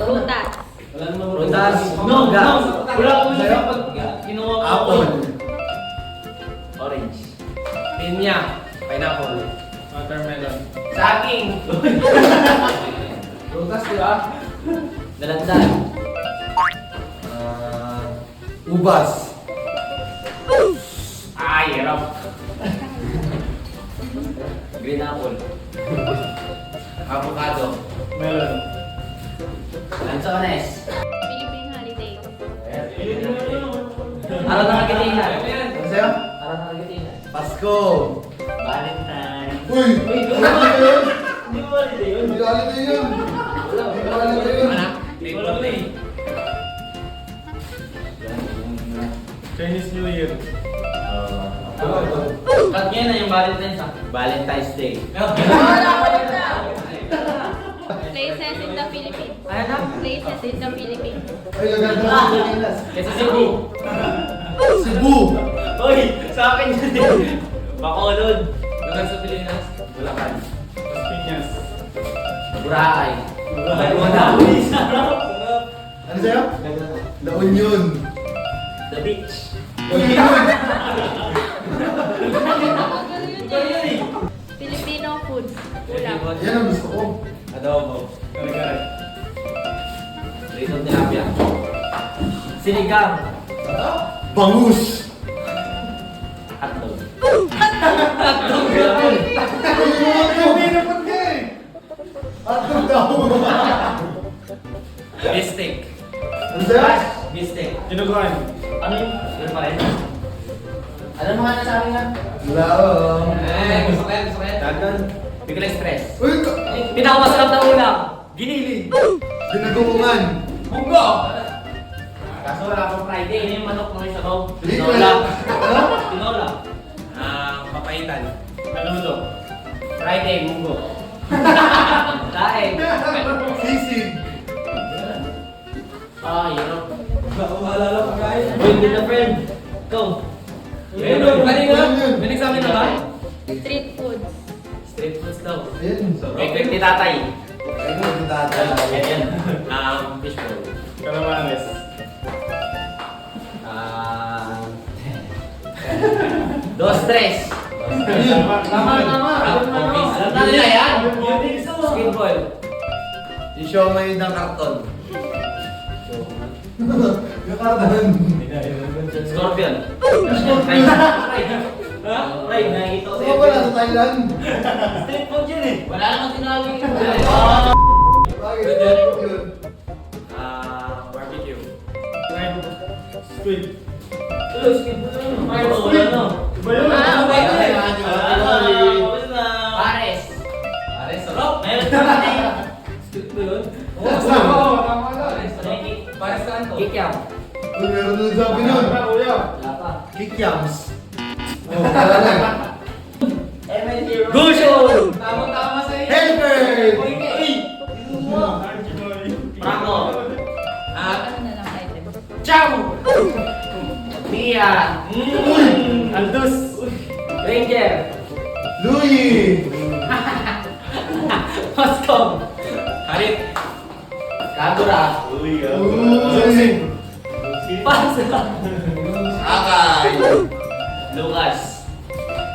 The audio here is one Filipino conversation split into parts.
Prutas. Wala namang Prutas. No, Gas. wala ko siya pag kinuha ko. Apple. Orange. Pinya. Pineapple. Watermelon. Saging. Prutas, di ba? Dalandan. Ubas. Ay, hirap. Green apple. Avocado. Melon. Lanzones. Philippine holiday. Araw ng Katilan. Ano sa'yo? Araw ng Katilan. Pasko. Valentine. Uy! Ano yun? Hindi mo holiday yun. Hindi holiday yun. Wala. Hindi holiday yun. Wala na eh. Chinese New Year. Cut nyo na yung Valentine's ha? Valentine's Day. Places in the Philippines. Ano na? Places in the Philippines. Ay, gaganda sa Pilipinas. Kasi Cebu. Cebu. Uy, sa akin yun din. Bacolod. Lugar sa Pilipinas. Bulacan. Las Piñas. Boracay. Boracay. Ano sa'yo? La Union. The beach. Filipino foods. Ulam. Yan ang gusto ko. Adobo. Karagay. Rizal tilapia. Sinigang. Bangus. Hotdog. Hindi naman ka eh. Hotdog daw. Bistek. Ano sa'yo? Bistek. Dinuguan. Ano yung? Yun pa rin. Ano mga nasabi nga? Lao. Gusto ko yan, gusto ko yan. Dagan. Bicol Express. Uy! Pinakamasarap na ulam. Ginili. Dinagungan. Munggo. Kaso wala akong Friday. Ano yung manok mo yung sabaw? Hindi ko Tinola. Ano? Tinola. Papaitan. Menudo. Friday, munggo. Daeng. Sisig. Ah, hirap. Maalala ko guys. Wait, with a friend. Ikaw. Ayun o, kanina. May nagsabi na ba? Street foods. Street foods daw. Ayun. Quick ni tatay. Ayun, yung tatay. Yan. Fishbowl. Calamares. Dos, tres. Tama. Alam na nila yan. Skateball. Yung siomay ng karton. Yung karton. Scorpion. Ha? Right, nakikita ko Ano ba na sa Thailand? Street food yun eh. Wala namang tinawag yun. Bakit? Yun. Barbecue. Squid. Tulo, skateboard na yun. Wala na. Iba yun. Pares. Pares, sarap. Meron ka na eh. Street ba yun? Tama na. Pares ka to. Kikyam. Uy, meron na sabi nun. Wala pa. Kikyams. Oh, wala na. Gusho! Tama sa iyo. Helper! Uy! Prako. Ano na lang item? Chow! Mia! Aldous. Ranger! Louie! Moscom! Harit! Kagura! Uy! Pansa! Akay! Lucas!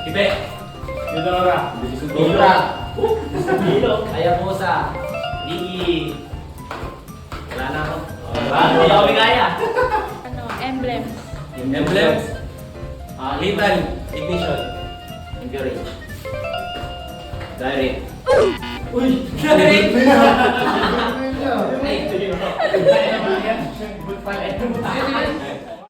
Ibe! Yudora. Mura! Ayabusa! Ligi! Wala na ako. Hindi ako bigaya. Ano? Emblems. Emblems? Lethal Ignition. Encourage. Direct. Uy! Direct! Ay, Ay,